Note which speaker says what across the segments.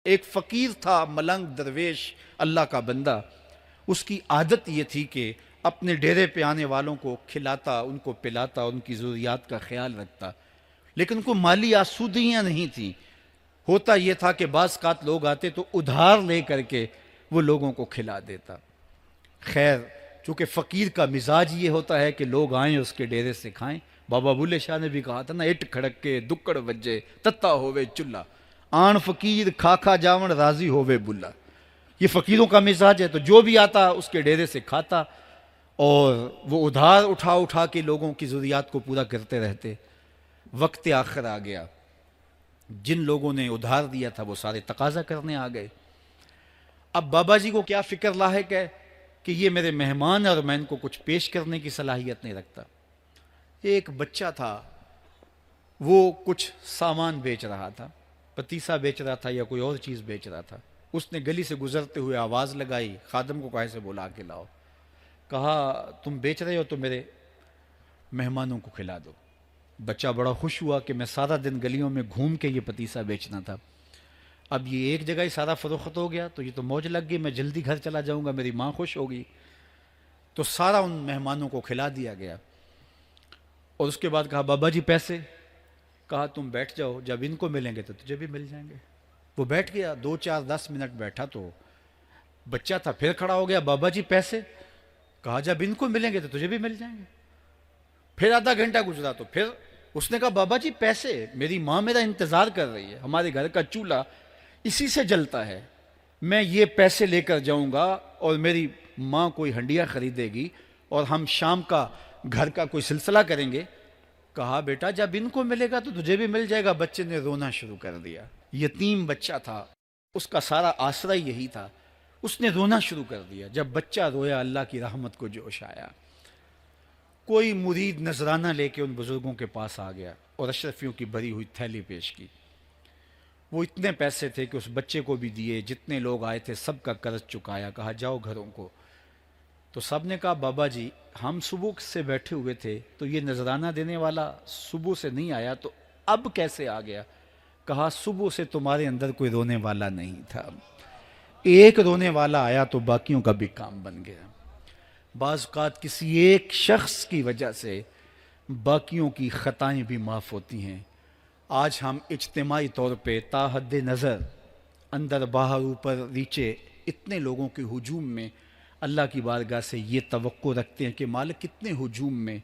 Speaker 1: ایک فقیر تھا، ملنگ درویش، اللہ کا بندہ. اس کی عادت یہ تھی کہ اپنے ڈیرے پہ آنے والوں کو کھلاتا، ان کو پلاتا، ان کی ضروریات کا خیال رکھتا، لیکن ان کو مالی آسودگیاں نہیں تھیں. ہوتا یہ تھا کہ بعض اوقات لوگ آتے تو ادھار لے کر کے وہ لوگوں کو کھلا دیتا. خیر، چونکہ فقیر کا مزاج یہ ہوتا ہے کہ لوگ آئیں اس کے ڈیرے سے کھائیں. بابا بلے شاہ نے بھی کہا تھا نا، اٹ کھڑک کے دکڑ وجے تتا ہووے چلہ، آن فقیر کھا کھا جاون راضی ہووے بلا. یہ فقیروں کا مزاج ہے. تو جو بھی آتا اس کے ڈیرے سے کھاتا، اور وہ ادھار اٹھا اٹھا کے لوگوں کی ضروریات کو پورا کرتے رہتے. وقت آخر آ گیا، جن لوگوں نے ادھار دیا تھا وہ سارے تقاضا کرنے آ گئے. اب بابا جی کو کیا فکر لاحق ہے کہ یہ میرے مہمان اور میں ان کو کچھ پیش کرنے کی صلاحیت نہیں رکھتا. ایک بچہ تھا، وہ کچھ سامان بیچ رہا تھا، پتیسا بیچ رہا تھا یا کوئی اور چیز بیچ رہا تھا. اس نے گلی سے گزرتے ہوئے آواز لگائی، خادم کو کہا سے بلا کے لاؤ. کہا تم بیچ رہے ہو تو میرے مہمانوں کو کھلا دو. بچہ بڑا خوش ہوا کہ میں سارا دن گلیوں میں گھوم کے یہ پتیسا بیچنا تھا، اب یہ ایک جگہ ہی سارا فروخت ہو گیا تو یہ تو موج لگ گئی، میں جلدی گھر چلا جاؤں گا، میری ماں خوش ہوگی. تو سارا ان مہمانوں کو کھلا دیا گیا. اور اس کے بعد کہا بابا جی پیسے؟ کہا تم بیٹھ جاؤ، جب ان کو ملیں گے تو تجھے بھی مل جائیں گے. وہ بیٹھ گیا، 2 4 10 منٹ بیٹھا تو بچہ تھا پھر کھڑا ہو گیا، بابا جی پیسے؟ کہا جب ان کو ملیں گے تو تجھے بھی مل جائیں گے. پھر آدھا گھنٹہ گزرا تو پھر اس نے کہا بابا جی پیسے؟ میری ماں میرا انتظار کر رہی ہے، ہمارے گھر کا چولہا اسی سے جلتا ہے، میں یہ پیسے لے کر جاؤں گا اور میری ماں کوئی ہنڈیا خریدے گی اور ہم شام کا گھر کا کوئی سلسلہ کریں گے. کہا بیٹا جب ان کو ملے گا تو تجھے بھی مل جائے گا. بچے نے رونا شروع کر دیا. یتیم بچہ تھا، اس کا سارا آسرا یہی تھا. اس نے رونا شروع کر دیا. جب بچہ رویا اللہ کی رحمت کو جوش آیا. کوئی مرید نذرانہ لے کے ان بزرگوں کے پاس آ گیا اور اشرفیوں کی بھری ہوئی تھیلی پیش کی. وہ اتنے پیسے تھے کہ اس بچے کو بھی دیے، جتنے لوگ آئے تھے سب کا قرض چکایا. کہا جاؤ گھروں کو. تو سب نے کہا بابا جی ہم صبح سے بیٹھے ہوئے تھے تو یہ نذرانہ دینے والا صبح سے نہیں آیا تو اب کیسے آ گیا؟ کہا صبح سے تمہارے اندر کوئی رونے والا نہیں تھا، ایک رونے والا آیا تو باقیوں کا بھی کام بن گیا. بعض اوقات کسی ایک شخص کی وجہ سے باقیوں کی خطائیں بھی معاف ہوتی ہیں. آج ہم اجتماعی طور پہ تا حد نظر اندر باہر اوپر نیچے اتنے لوگوں کے ہجوم میں اللہ کی بارگاہ سے یہ توقع رکھتے ہیں کہ مالک کتنے ہجوم میں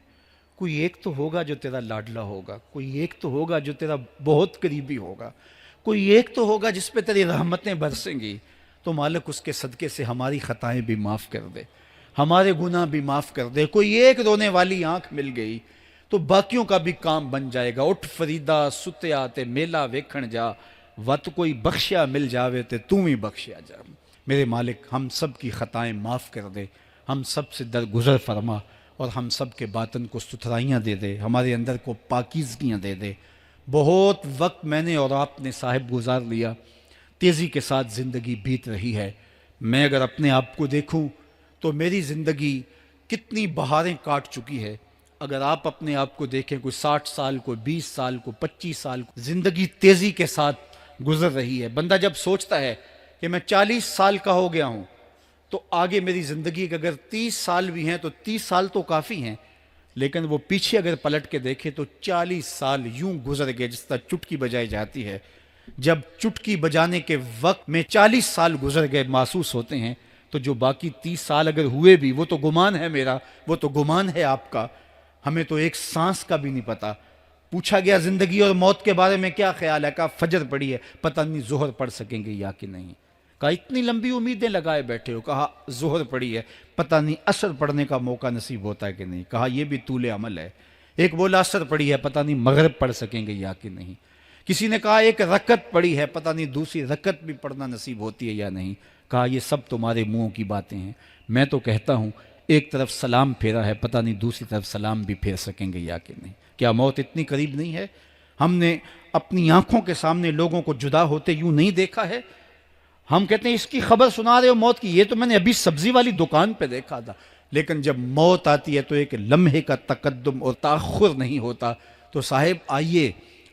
Speaker 1: کوئی ایک تو ہوگا جو تیرا لاڈلا ہوگا، کوئی ایک تو ہوگا جو تیرا بہت قریبی ہوگا، کوئی ایک تو ہوگا جس پہ تیری رحمتیں برسیں گی. تو مالک اس کے صدقے سے ہماری خطائیں بھی معاف کر دے، ہمارے گناہ بھی معاف کر دے. کوئی ایک رونے والی آنکھ مل گئی تو باقیوں کا بھی کام بن جائے گا. اٹھ فریدا ستیا تے میلہ ویکھن جا، وت کوئی بخشیا مل جاوے تے توں ہی بخشیا جا. میرے مالک ہم سب کی خطائیں معاف کر دے، ہم سب سے درگزر فرما اور ہم سب کے باطن کو ستھرائیاں دے دے، ہمارے اندر کو پاکیزگیاں دے دے. بہت وقت میں نے اور آپ نے صاحب گزار لیا، تیزی کے ساتھ زندگی بیت رہی ہے. میں اگر اپنے آپ کو دیکھوں تو میری زندگی کتنی بہاریں کاٹ چکی ہے. اگر آپ اپنے آپ کو دیکھیں، کوئی 60 سال، کوئی 20 سال، کوئی 25 سال، زندگی تیزی کے ساتھ گزر رہی ہے. بندہ جب سوچتا ہے کہ میں 40 سال کا ہو گیا ہوں تو آگے میری زندگی کے اگر 30 سال بھی ہیں تو 30 سال تو کافی ہیں، لیکن وہ پیچھے اگر پلٹ کے دیکھے تو 40 سال یوں گزر گئے جس طرح چٹکی بجائی جاتی ہے. جب چٹکی بجانے کے وقت میں 40 سال گزر گئے محسوس ہوتے ہیں تو جو باقی 30 سال اگر ہوئے بھی وہ تو گمان ہے میرا، وہ تو گمان ہے آپ کا. ہمیں تو ایک سانس کا بھی نہیں پتا. پوچھا گیا زندگی اور موت کے بارے میں کیا خیال ہے؟ کہا فجر پڑی ہے، پتہ نہیں ظہر پڑھ سکیں گے یا کہ نہیں. کہا اتنی لمبی امیدیں لگائے بیٹھے ہو. کہا ظہر پڑی ہے، پتہ نہیں عصر پڑھنے کا موقع نصیب ہوتا ہے کہ نہیں. کہا یہ بھی طول عمل ہے. ایک بولا عصر پڑی ہے، پتہ نہیں مغرب پڑھ سکیں گے یا کہ نہیں. کسی نے کہا ایک رکعت پڑی ہے، پتہ نہیں دوسری رکعت بھی پڑھنا نصیب ہوتی ہے یا نہیں. کہا یہ سب تمہارے منہوں کی باتیں ہیں. میں تو کہتا ہوں ایک طرف سلام پھیرا ہے، پتہ نہیں دوسری طرف سلام بھی پھیر سکیں گے یا کہ نہیں. کیا موت اتنی قریب نہیں ہے؟ ہم نے اپنی آنکھوں کے سامنے لوگوں کو جدا ہوتے یوں نہیں دیکھا ہے. ہم کہتے ہیں اس کی خبر سنا رہے ہو موت کی، یہ تو میں نے ابھی سبزی والی دکان پہ دیکھا تھا. لیکن جب موت آتی ہے تو ایک لمحے کا تقدم اور تاخر نہیں ہوتا. تو صاحب آئیے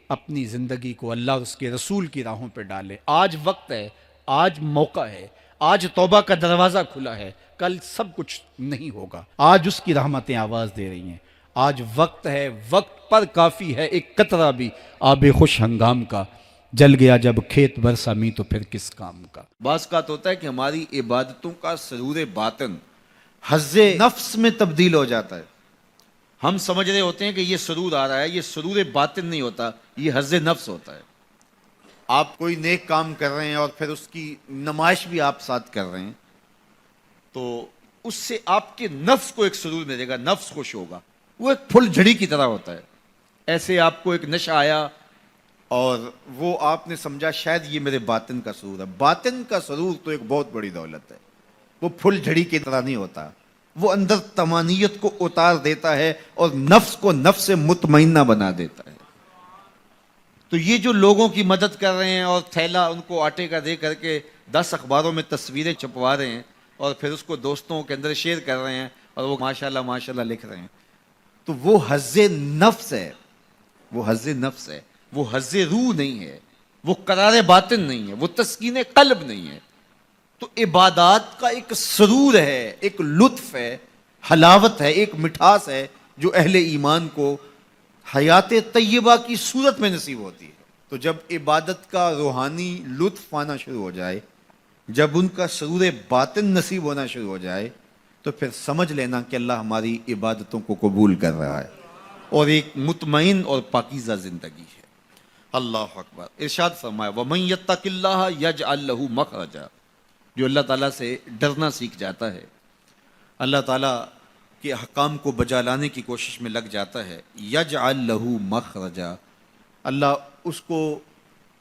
Speaker 1: اپنی زندگی کو اللہ اور اس کے رسول کی راہوں پہ ڈالیں. آج وقت ہے، آج موقع ہے، آج توبہ کا دروازہ کھلا ہے. کل سب کچھ نہیں ہوگا. آج اس کی رحمتیں آواز دے رہی ہیں. آج وقت ہے، وقت پر کافی ہے ایک قطرہ بھی آب خوش ہنگام کا. جل گیا جب کھیت برسا می تو پھر کس کام کا.
Speaker 2: بعض کا ہوتا ہے کہ ہماری عبادتوں کا سرور باطن حظ نفس میں تبدیل ہو جاتا ہے. ہم سمجھ رہے ہوتے ہیں کہ یہ سرور آ رہا ہے، یہ سرور باطن نہیں ہوتا، یہ حظ نفس ہوتا ہے. آپ کوئی نیک کام کر رہے ہیں اور پھر اس کی نمائش بھی آپ ساتھ کر رہے ہیں، تو اس سے آپ کے نفس کو ایک سرور ملے گا، نفس خوش ہوگا. وہ ایک پھل جھڑی کی طرح ہوتا ہے. ایسے آپ کو ایک نشہ آیا اور وہ آپ نے سمجھا شاید یہ میرے باطن کا سرور ہے. باطن کا سرور تو ایک بہت بڑی دولت ہے. وہ پھل جھڑی کی طرح نہیں ہوتا. وہ اندر طمانیت کو اتار دیتا ہے اور نفس کو نفس مطمئنہ بنا دیتا ہے. تو یہ جو لوگوں کی مدد کر رہے ہیں اور تھیلا ان کو آٹے کا دے کر کے 10 اخباروں میں تصویریں چھپوا رہے ہیں اور پھر اس کو دوستوں کے اندر شیئر کر رہے ہیں اور وہ ماشاءاللہ ماشاءاللہ لکھ رہے ہیں، تو وہ حظ نفس ہے. وہ حظ نفس ہے، وہ حظ روح نہیں ہے، وہ قرار باطن نہیں ہے، وہ تسکین قلب نہیں ہے. تو عبادات کا ایک سرور ہے، ایک لطف ہے، حلاوت ہے، ایک مٹھاس ہے جو اہل ایمان کو حیات طیبہ کی صورت میں نصیب ہوتی ہے. تو جب عبادت کا روحانی لطف آنا شروع ہو جائے، جب ان کا سرور باطن نصیب ہونا شروع ہو جائے، تو پھر سمجھ لینا کہ اللہ ہماری عبادتوں کو قبول کر رہا ہے اور ایک مطمئن اور پاکیزہ زندگی ہے. اللہ اکبر. ارشاد فرمایا وَمَن يَتَّقِ اللَّهَ يَجْعَل لَّهُ مَخْرَجًا. جو اللہ تعالیٰ سے ڈرنا سیکھ جاتا ہے، اللہ تعالیٰ کے احکام کو بجا لانے کی کوشش میں لگ جاتا ہے، یجعل لہ مخرجا، اللہ اس کو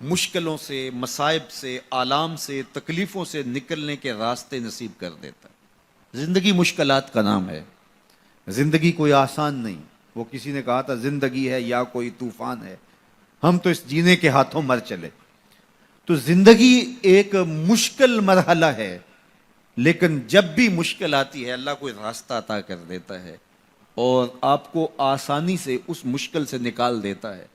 Speaker 2: مشکلوں سے، مصائب سے، آلام سے، تکلیفوں سے نکلنے کے راستے نصیب کر دیتا ہے. زندگی مشکلات کا نام ہے. زندگی کوئی آسان نہیں. وہ کسی نے کہا تھا زندگی ہے یا کوئی طوفان ہے، ہم تو اس جینے کے ہاتھوں مر چلے. تو زندگی ایک مشکل مرحلہ ہے، لیکن جب بھی مشکل آتی ہے اللہ کوئی راستہ عطا کر دیتا ہے اور آپ کو آسانی سے اس مشکل سے نکال دیتا ہے.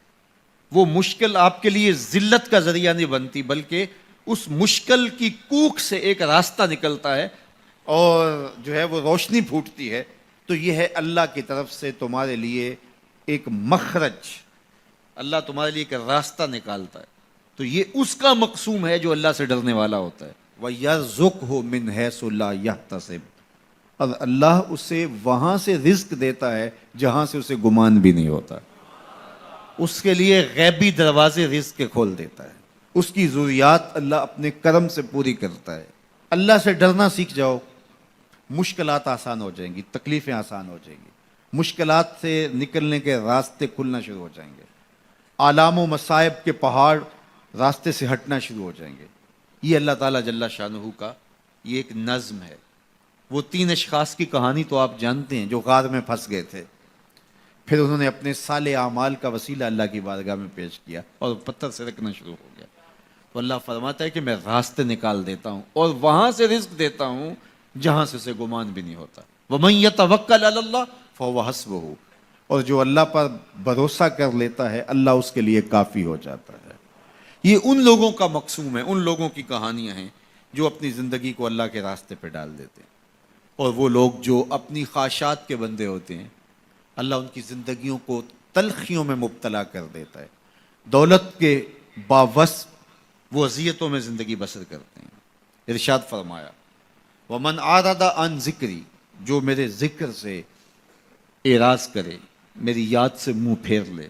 Speaker 2: وہ مشکل آپ کے لیے ذلت کا ذریعہ نہیں بنتی، بلکہ اس مشکل کی کوکھ سے ایک راستہ نکلتا ہے اور جو ہے وہ روشنی پھوٹتی ہے. تو یہ ہے اللہ کی طرف سے تمہارے لیے ایک مخرج. اللہ تمہارے لیے ایک راستہ نکالتا ہے. تو یہ اس کا مقصوم ہے جو اللہ سے ڈرنے والا ہوتا ہے. وَيَرْزُقْهُ مِنْ حَيْثُ لَا يَحْتَسِبُ. اور اللہ اسے وہاں سے رزق دیتا ہے جہاں سے اسے گمان بھی نہیں ہوتا. اس کے لیے غیبی دروازے رزق کے کھول دیتا ہے. اس کی ضروریات اللہ اپنے کرم سے پوری کرتا ہے. اللہ سے ڈرنا سیکھ جاؤ، مشکلات آسان ہو جائیں گی، تکلیفیں آسان ہو جائیں گی، مشکلات سے نکلنے کے راستے کھلنا شروع ہو جائیں گے، آلام و مصائب کے پہاڑ راستے سے ہٹنا شروع ہو جائیں گے. یہ اللہ تعالیٰ جل شانہ کا یہ ایک نظم ہے. وہ 3 اشخاص کی کہانی تو آپ جانتے ہیں جو غار میں پھنس گئے تھے، پھر انہوں نے اپنے صالح اعمال کا وسیلہ اللہ کی بارگاہ میں پیش کیا اور پتھر سے رکھنا شروع ہو گیا. تو اللہ فرماتا ہے کہ میں راستے نکال دیتا ہوں اور وہاں سے رزق دیتا ہوں جہاں سے اسے گمان بھی نہیں ہوتا. وَمَن يَتَوَکَّلْ عَلَى اللَّهِ فَهُوَ حَسْبُهُ. اور جو اللہ پر بھروسہ کر لیتا ہے اللہ اس کے لیے کافی ہو جاتا ہے. یہ ان لوگوں کا مقصوم ہے، ان لوگوں کی کہانیاں ہیں جو اپنی زندگی کو اللہ کے راستے پہ ڈال دیتے ہیں. اور وہ لوگ جو اپنی خواہشات کے بندے ہوتے ہیں اللہ ان کی زندگیوں کو تلخیوں میں مبتلا کر دیتا ہے. دولت کے باوصف وہ اذیتوں میں زندگی بسر کرتے ہیں. ارشاد فرمایا وَمَنْ عَارَضَ عَنْ ذِکْرِی. جو میرے ذکر سے اعراض کرے، میری یاد سے منہ پھیر لے،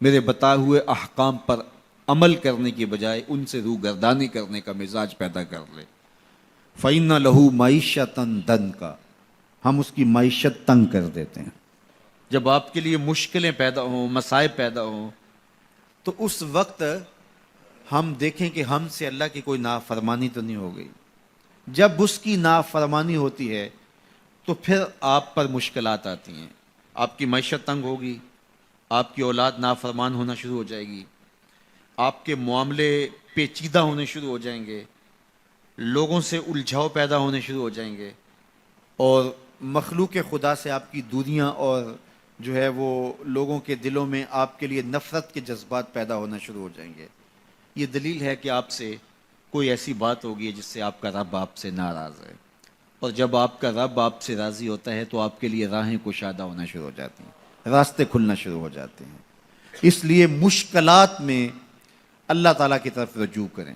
Speaker 2: میرے بتائے ہوئے احکام پر عمل کرنے کی بجائے ان سے روگردانی کرنے کا مزاج پیدا کر لے، فَإِنَّ لَهُ مَعِیشَةً ضَنْکَ. ہم اس کی معیشت تنگ کر دیتے ہیں. جب آپ کے لیے مشکلیں پیدا ہوں، مصائب پیدا ہوں، تو اس وقت ہم دیکھیں کہ ہم سے اللہ کی کوئی نافرمانی تو نہیں ہو گئی. جب اس کی نافرمانی ہوتی ہے تو پھر آپ پر مشکلات آتی ہیں. آپ کی معیشت تنگ ہوگی، آپ کی اولاد نافرمان ہونا شروع ہو جائے گی، آپ کے معاملے پیچیدہ ہونے شروع ہو جائیں گے، لوگوں سے الجھاؤ پیدا ہونے شروع ہو جائیں گے، اور مخلوق خدا سے آپ کی دوریاں اور
Speaker 1: جو ہے وہ لوگوں کے دلوں میں آپ کے لیے نفرت کے جذبات پیدا ہونا شروع ہو جائیں گے۔
Speaker 2: یہ دلیل ہے کہ آپ سے کوئی ایسی بات ہوگی جس سے آپ کا رب آپ سے ناراض ہے، اور جب آپ کا رب آپ سے راضی ہوتا ہے تو آپ کے لیے راہیں کشادہ ہونا شروع ہو جاتی ہیں،
Speaker 1: راستے کھلنا شروع ہو جاتے ہیں۔ اس لیے مشکلات میں اللہ تعالیٰ کی طرف رجوع کریں۔